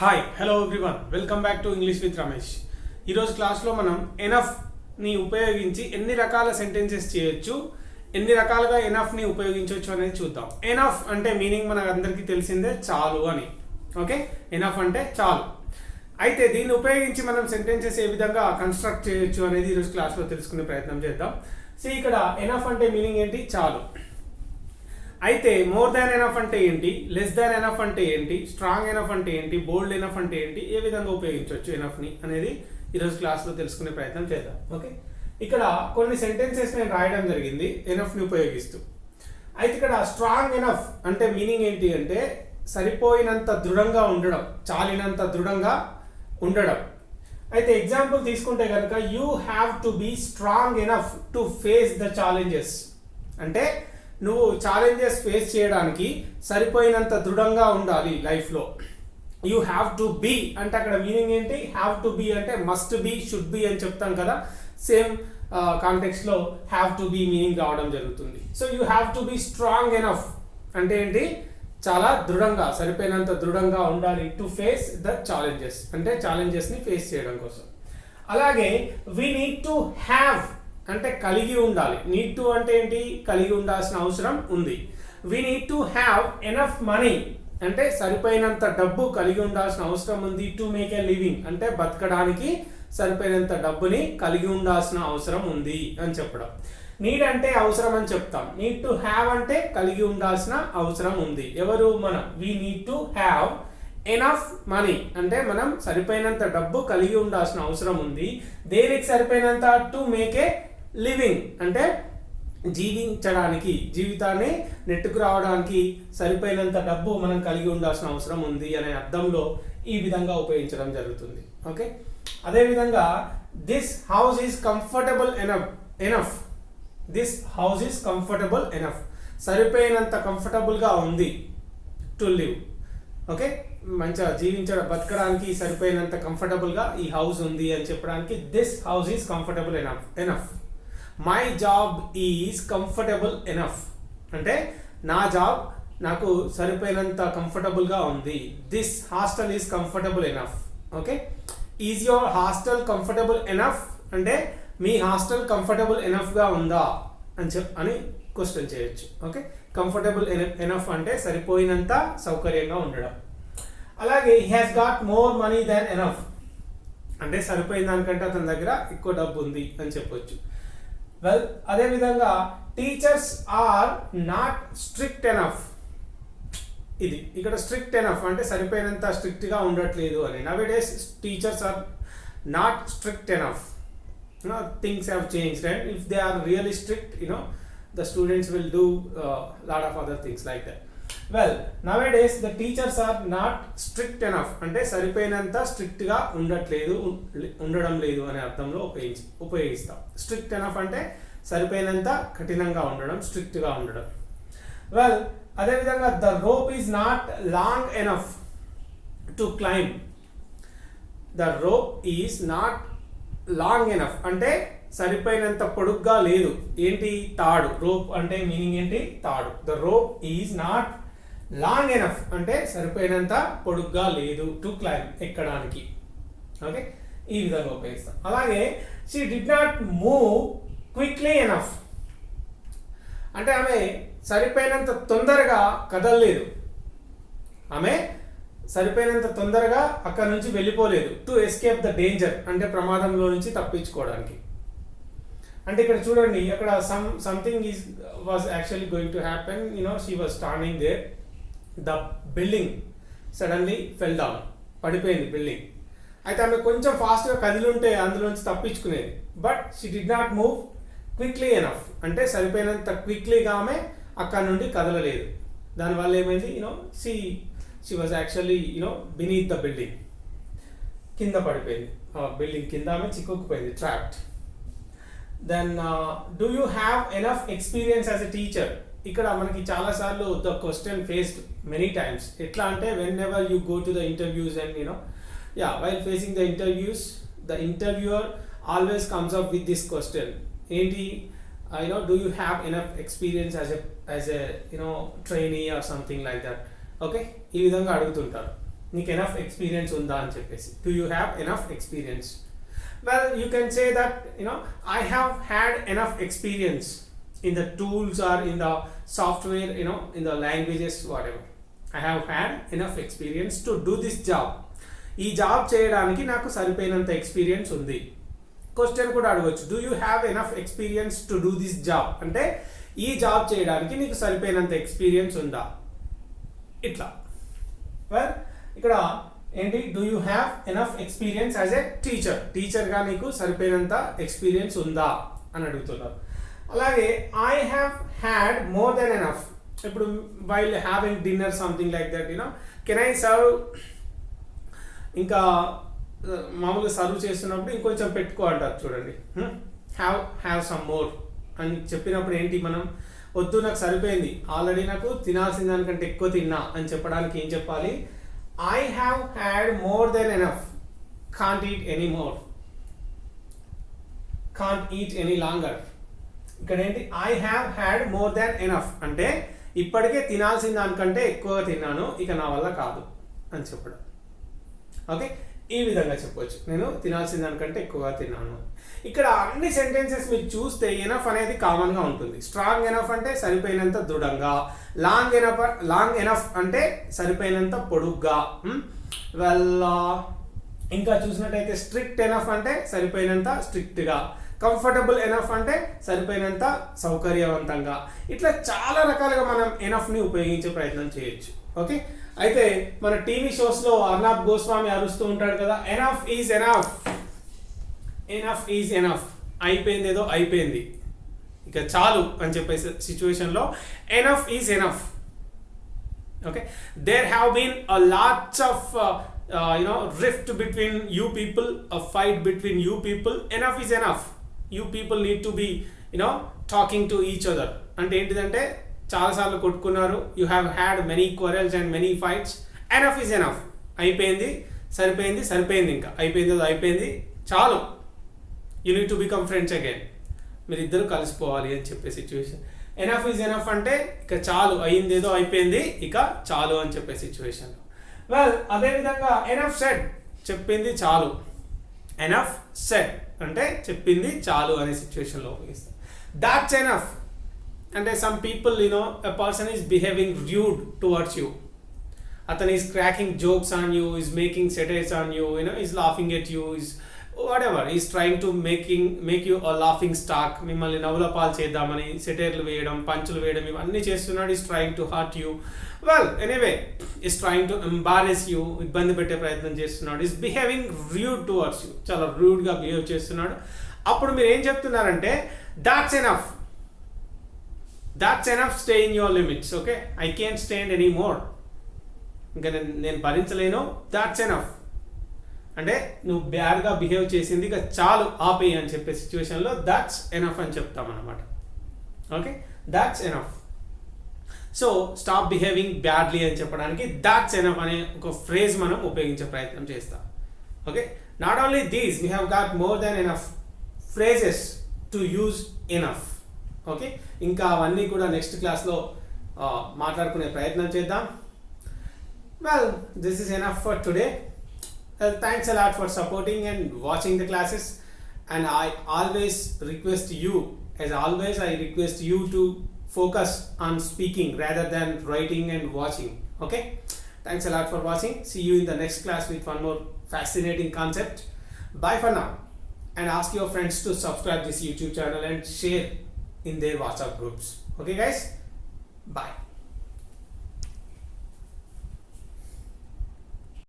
Hi hello everyone welcome back to English with Ramesh. ఈరోజు క్లాస్లో మనం ఎనఫ్ని ఉపయోగించి ఎన్ని రకాల సెంటెన్సెస్ చేయొచ్చు, ఎన్ని రకాలుగా ఎనఫ్ని ఉపయోగించవచ్చు అనేది చూద్దాం. ఎనఫ్ అంటే మీనింగ్ మనకు అందరికీ తెలిసిందే, చాలు అని. ఓకే, ఎనఫ్ అంటే చాలు. అయితే దీన్ని ఉపయోగించి మనం సెంటెన్సెస్ ఏ విధంగా కన్స్ట్రక్ట్ చేయొచ్చు అనేది ఈరోజు క్లాస్లో తెలుసుకునే ప్రయత్నం చేద్దాం. సో ఇక్కడ ఎనఫ్ అంటే మీనింగ్ ఏంటి? చాలు. అయితే మోర్ దాన్ ఎనఫ్ అంటే ఏంటి, లెస్ దాన్ ఎనఫ్ అంటే ఏంటి, స్ట్రాంగ్ ఎనఫ్ అంటే ఏంటి, బోల్డ్ ఎనఫ్ అంటే ఏంటి, ఏ విధంగా ఉపయోగించవచ్చు ఎనఫ్ని అనేది ఈరోజు క్లాస్లో తెలుసుకునే ప్రయత్నం చేద్దాం. ఓకే, ఇక్కడ కొన్ని సెంటెన్సెస్ నేను రాయడం జరిగింది ఎనఫ్ని ఉపయోగిస్తూ. అయితే ఇక్కడ స్ట్రాంగ్ ఎనఫ్ అంటే మీనింగ్ ఏంటి అంటే సరిపోయినంత దృఢంగా ఉండడం, చాలినంత దృఢంగా ఉండడం. అయితే ఎగ్జాంపుల్ తీసుకుంటే కనుక you have to be strong enough to face the challenges అంటే నువ్వు ఛాలెంజెస్ ఫేస్ చేయడానికి సరిపోయినంత దృఢంగా ఉండాలి లైఫ్లో. యూ హ్యావ్ టు బీ అంటే అక్కడ మీనింగ్ ఏంటి? హ్యావ్ టు బీ అంటే మస్ట్ బీ, షుడ్ బీ అని చెప్తాం కదా, సేమ్ కాంటెక్స్లో హ్యావ్ టు బీ మీనింగ్ రావడం జరుగుతుంది. So you have to be strong enough అంటే ఏంటి? చాలా దృఢంగా, సరిపోయినంత దృఢంగా ఉండాలి. టు ఫేస్ ద ఛాలెంజెస్ అంటే ఛాలెంజెస్ని ఫేస్ చేయడం కోసం. అలాగే వీ నీడ్ టు హ్యావ్ అంటే కలిగి ఉండాలి. నీడ్ టు అంటే ఏంటి? కలిగి ఉండాల్సిన అవసరం ఉంది. We need to have enough money అంటే సరిపోయినంత డబ్బు కలిగి ఉండాల్సిన అవసరం ఉంది. టు మేక్ ఎ లివింగ్ అంటే బతకడానికి సరిపోయినంత డబ్బుని కలిగి ఉండాల్సిన అవసరం ఉంది అని చెప్పడం. నీడ్ అంటే అవసరం అని చెప్తాం. నీడ్ టు హ్యావ్ అంటే కలిగి ఉండాల్సిన అవసరం ఉంది. ఎవరు? మనం. We need to have enough money అంటే మనం సరిపోయినంత డబ్బు కలిగి ఉండాల్సిన అవసరం ఉంది. దేనికి సరిపోయినంత? టు మేక్ ఏ లివింగ్ అంటే జీవించడానికి, జీవితాన్ని నెట్టుకు రావడానికి సరిపోయినంత డబ్బు మనం కలిగి ఉండాల్సిన అవసరం ఉంది అనే అర్థంలో ఈ విధంగా ఉపయోగించడం జరుగుతుంది. ఓకే, అదేవిధంగా this house is comfortable enough this house is comfortable enough సరిపోయినంత కంఫర్టబుల్గా ఉంది. టు లివ్ ఓకే, మంచిగా జీవించడం, బతకడానికి సరిపోయినంత కంఫర్టబుల్గా ఈ హౌస్ ఉంది అని చెప్పడానికి this house is comfortable enough. My job is comfortable enough అంటే నా జాబ్ నాకు సరిపోయినంత కంఫర్టబుల్గా ఉంది. This hostel is comfortable enough. Okay, is your hostel comfortable enough అంటే మీ హాస్టల్ కంఫర్టబుల్ ఎనఫ్గా ఉందా అని క్వశ్చన్ చేయొచ్చు. ఓకే, కంఫర్టబుల్ ఎనఫ్ అంటే సరిపోయినంత సౌకర్యంగా ఉండడం. అలాగే he has got more money than enough అంటే సరిపోయిన దానికంటే అతని దగ్గర ఎక్కువ డబ్బు ఉంది అని చెప్పొచ్చు. వెల్, అదేవిధంగా teachers are not strict enough. ఇది ఇక్కడ స్ట్రిక్ట్ ఎనఫ్ అంటే సరిపోయినంత స్ట్రిక్ట్గా ఉండట్లేదు అని. Nowadays teachers are not strict enough. Things have changed and if they are really strict, the students will do lot of other things like that. Well, nowadays the teachers are not strict enough అంటే సరిపోయినంత strict గా ఉండడం లేదు అనే అర్థంలో ఉపయోగిస్తాం. Strict enough అంటే సరిపోయినంత కఠినంగా ఉండడం, స్ట్రిక్ట్ గా ఉండడం. వెల్, అదేవిధంగా the rope is not long enough to climb. The rope is not long enough అంటే సరిపోయినంత పొడుగ్గా లేదు. ఏంటి? తాడు. రోప్ అంటే మీనింగ్ ఏంటి? తాడు. The rope is not long enough అంటే సరిపోయినంత పొడుగ్గా లేదు టు క్లైంబ్ ఎక్కడానికి. ఓకే, ఈ విధంగా ఉపయోగిస్తాం. అలాగే she did not move quickly enough అంటే ఆమె సరిపోయినంత తొందరగా కదలలేదు. ఆమె సరిపోయినంత తొందరగా అక్కడ నుంచి వెళ్ళిపోలేదు. టు ఎస్కేప్ ద డేంజర్ అంటే ప్రమాదంలో నుంచి తప్పించుకోవడానికి. అంటే ఇక్కడ చూడండి, అక్కడ something was actually going to happen. She was standing there. The building suddenly fell down. పడిపోయింది బిల్డింగ్. అయితే ఆమె కొంచెం ఫాస్ట్గా కదిలుంటే అందులోంచి తప్పించుకునేది. But she did not move quickly enough అంటే సరిపోయినంత క్విక్లీగా ఆమె అక్కడ నుండి కదలలేదు. దానివల్ల ఏమైంది? she was actually beneath the building. కింద పడిపోయింది. బిల్డింగ్ కింద ఆమె చిక్కుకుపోయింది, trapped. Then do you have enough experience as a teacher? ఇక్కడ మనకి చాలాసార్లు the question faced many times. ఎట్లా అంటే whenever you go to the interviews and while facing the interviews, the interviewer always comes up with this question. ఏంటి? Do you have enough experience as a trainee or something like that? Okay, ఈ విధంగా అడుగుతుంటారు. నీకు enough experience ఉందా అని చెప్పేసి. Do you have enough experience? Well you can say that I have had enough experience in the tools or in the software, in the languages, whatever. I have had enough experience to do this job. ఈ job చేయడానికి నాకు సరిపోయినంత experience ఉంది. Question కూడా అడగవచ్చు, do you have enough experience to do this job అంటే ఈ job చేయడానికి నీకు సరిపోయినంత ఎక్స్పీరియన్స్ ఉందా, ఇట్లా. వెల్ ఇక్కడ ఏంటి, do you have enough experience as a టీచర్గా నీకు సరిపోయినంత ఎక్స్పీరియన్స్ ఉందా అని అడుగుతున్నారు. అలాగే I have had more than enough. ఇప్పుడు while having dinner something like that can I serve, ఇంకా మామూలుగా సర్వ్ చేస్తున్నప్పుడు ఇంకొంచెం పెట్టుకో అంటారు చూడండి. హ్యావ్ సమ్ మోర్ అని చెప్పినప్పుడు ఏంటి, మనం వద్దు నాకు సరిపోయింది, ఆల్రెడీ నాకు తినాల్సిన దానికంటే ఎక్కువ తిన్నా అని చెప్పడానికి ఏం చెప్పాలి, I have had more than enough, can't eat any more, can't eat any longer. ఇక్కడ ఏంటి, I have had more than enough అంటే ఇప్పటికే తినాల్సిన దానికంటే ఎక్కువగా తిన్నాను, ఇక నా వల్ల కాదు అని చెప్పడం. ఓకే, ఈ విధంగా చెప్పవచ్చు, నేను తినాల్సిన దానికంటే ఎక్కువగా తిన్నాను. ఇక్కడ అన్ని సెంటెన్సెస్ మీరు చూస్తే ఎనఫ్ అనేది కామన్గా ఉంటుంది. స్ట్రాంగ్ ఎనఫ్ అంటే సరిపోయినంత దృఢంగా, లాంగ్ ఎనఫ్ అంటే సరిపోయినంత పొడుగ్గా. వెల్ ఇంకా చూసినట్టయితే స్ట్రిక్ట్ ఎనఫ్ అంటే సరిపోయినంత స్ట్రిక్ట్గా, కంఫర్టబుల్ ఎనఫ్ అంటే సరిపోయినంత సౌకర్యవంతంగా. ఇట్లా చాలా రకాలుగా మనం ఎనఫ్ని ఉపయోగించే ప్రయత్నం చేయొచ్చు. ఓకే, అయితే మన టీవీ షోస్లో అర్నాబ్ గోస్వామి అరుస్తూ ఉంటాడు కదా, enough is enough, enough is enough, అయిపోయింది ఏదో అయిపోయింది, ఇక చాలు అని చెప్పేసి సిచ్యువేషన్లో enough is enough. Okay, there have been a lots of rift between you people, a fight between you people, enough is enough. You people need to be talking to each other. అంటే ఏంటిదంటే చాలాసార్లు కొట్టుకున్నారు, you have had many quarrels and many fights, enough is enough, అయిపోయింది సరిపోయింది, ఇంకా అయిపోయింది చాలు, you need to become friends again, మీరు ఇద్దరు కలిసిపోవాలి అని చెప్పే సిచ్యువేషన్. ఎనఫ్ ఈజ్ ఎనఫ్ అంటే ఇక చాలు, అయ్యింది ఏదో అయిపోయింది, ఇక చాలు అని చెప్పే సిచ్యువేషన్. వెల్ అదేవిధంగా ఎనఫ్ సెడ్, చెప్పింది చాలు, ఎనఫ్ సెడ్ అంటే చెప్పింది చాలు అనే సిచ్యువేషన్లో ఉపయోగిస్తాం. దాట్స్ ఎనఫ్ అంటే some people a person is behaving rude towards you, అతను is cracking jokes on you, is making satires on you, is laughing at you, is whatever, is trying to make you a laughing stock, మిమ్మల్ని నవ్వుల పాలు చేద్దామని సెటైర్లు వేయడం, పంచులు వేయడం, ఇవన్నీ చేస్తున్నాడు. Is trying to hurt you. Well anyway, is trying to embarrass you, ఇబ్బంది పెట్టే ప్రయత్నం చేస్తున్నాడు. Is behaving rude towards you, చాలా రూడ్గా బిహేవ్ చేస్తున్నాడు. అప్పుడు మీరు ఏం చెప్తున్నారంటే that's enough, stay in your limits. Okay, I can't stand any more, ఇంకా నేను భరించలేను, దాట్స్ ఎనఫ్ అంటే నువ్వు బ్యాడ్గా బిహేవ్ చేసింది ఇక చాలు ఆపేయి అని చెప్పే సిచ్యువేషన్లో దాట్స్ ఎనఫ్ అని చెప్తాం అన్నమాట. Okay, that's enough. So stop behaving badly అని చెప్పడానికి దాట్స్ ఎనఫ్ అనే ఒక ఫ్రేజ్ మనం ఉపయోగించే ప్రయత్నం చేస్తాం. Okay, not only these, we have got more than enough phrases to use enough. Okay, ఇంకా అవన్నీ కూడా నెక్స్ట్ క్లాస్లో మాట్లాడుకునే ప్రయత్నం చేద్దాం. Well, this is enough for today. Thanks a lot for supporting and watching the classes, and I always request you, I request you to focus on speaking rather than writing and watching. Okay, thanks a lot for watching. See you in the next class with one more fascinating concept. Bye for now, and ask your friends to subscribe this YouTube channel and share in their WhatsApp groups. Okay guys, bye.